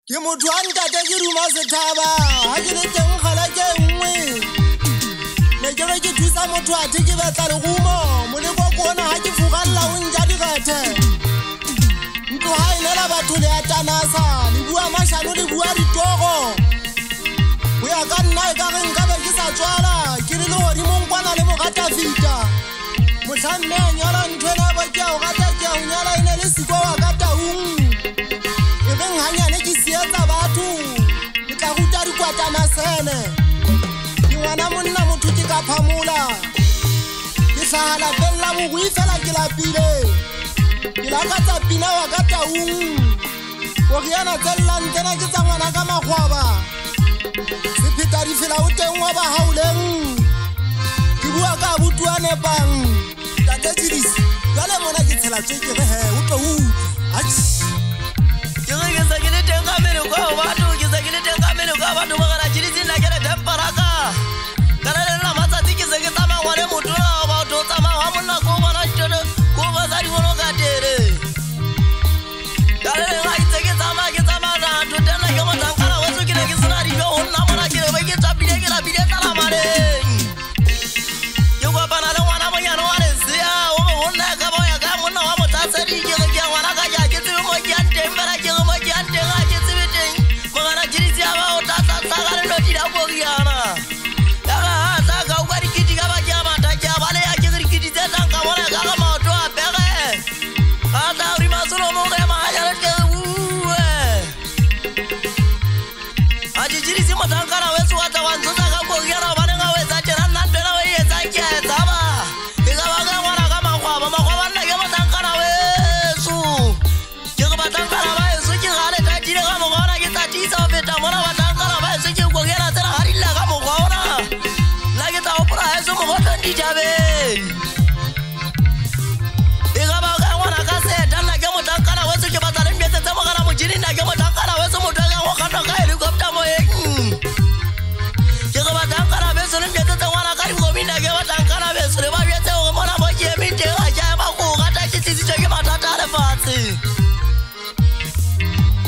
Ke motho a ntate ke ruma sethaba ha ke le teng kgala ke nngwe ne ke re ke thusa motho a the ke betla lerumo moleko kona ha ke fugalla o nja direthe ntlo ha ile la batho le atanasa le bua mashano le bua ditoro o ya ka nna ka re nka be ke sa tswala ke le hodi monkwana le mogata fita mohlamme nyala ntwena ba ke o gata ke o nyala ine le siko wa ka taung ebeng hanyane ke sietsa batho ke tla ruta dikwata masene ke ngwana monna motho ke ka phamola ke hlahala bella mogui fela ke lapile ke lakatsa pina wa ka taung o riana tsella ntena ke tsa ngwana ka magwaba sepheta difela o teng wa bahauleng ke bua ka butuane bang tate tshedisi jale mona ke tshela tse ke re he o tlo atsi ke sa ke le teng ka mele kwa batho ke sa ke le teng ka mele kwa batho ba gara tshedisi nna ke re temperaka ka re la matsatsi ke se ke tsama ngwane motho ba o tsama wa monna ko bona tsholo ko ba sa di bona ka tere ka re ga itse ke tsama na to tena ke mo tsankala wa ke ne ke sena di go nna bona ke re ba ke tsapile ke la bile tsala mare yo ba bana le ngwana monyano wa le sia o monna ka ba ya ka monna wa motsatsi ke re ke ngwana ka ja ke tsebe mo ke ante mbara ke mo ke ante ga ke tsebe teng mo gana tshedisi ya ba o tata ga re no di da go riana ya ga ta ga o ka dikiti ka ba ke a mata ke a bale ya ke re dikiti tse tlang ka bona ka ga maoto a pege a ta ri masolo mo ga ma ya ke a tshedisi mo tsankana we so ta wa ntsa ka go riana ba nga we tsa tshena nna tena we ye tsa ke tsa ba ke ga ba ga ngwana ka magwaba nna ke mo tsankana we so ke go ba tsankana ba so ke ga le ta dire ga mo gona ke tati tsa o feta mona ba tsankana ba so ke go riana tsena ga dilla ka mo gona la ke tsa opera so mo go tandi jabe e ga ba ga ngwana ka se tana ke mo tsankana we so ke ba tsale mbetse tsa mo gana mo jini nna ke mo tsankana we so mo tla go kana ka helicopter mo e ke go ba tsankana be so mbetse tsa ngwana ka go mina ke ba tsankana be so le ba betse go mona mo ke mi te ga ja ba go ga ta ke tsitsi ke matata le fatse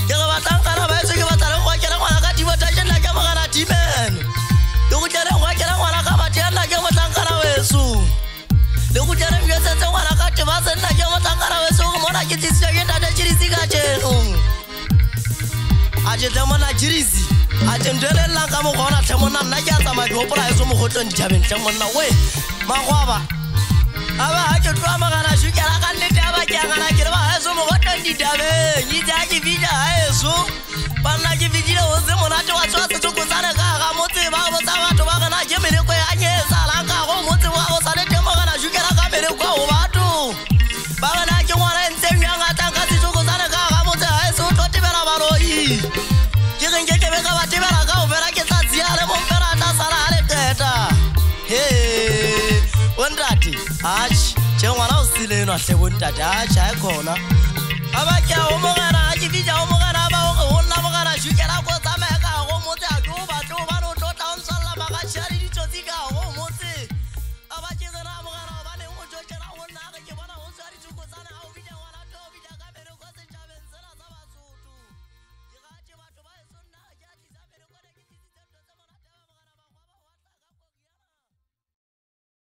ke go ba tsankana ba so ke ba tsale go ke ngwana ka dibo ta jena ke magana dimen le go tsere go ke ngwana ka ba tena ke mo tsankana we so le go tsere mbetse tsa ngwana ka te ba sena ke mo tsankana we so go mona ke tsitsi ke ntate tshirisi ka tsheno a je tlemona tshirisi a tendela ka mo gona tlemona nna ke a tsama ke opera e so mo gotlong dithabeng tlemona we magwaba aba ha ke tloa magana shukela ka nnete aba ke ngana ke re ba ha so mo gotlong dithabeng itse a ke vida ha eso banna ke vidile o se monate wa tswa se tsokotsana ka ga motse ba bo tsa batho ba gana ke mele ko ya nyesa la ka go motse wa go sa le temo gana shukela ka mele ko o batho ba gana ke ngwana ntse nyanga tanga se tsokotsana ka ga motse ha eso to tebela baroi ke reng ke be ka ba tebela ka o vera ke tsa tsiale mo fera ta sala le teta he wondati ach che ngwana o sile no hle wondati ach ha khona aba ke o mogana a ke bija o mogana ba o nna mogana shukela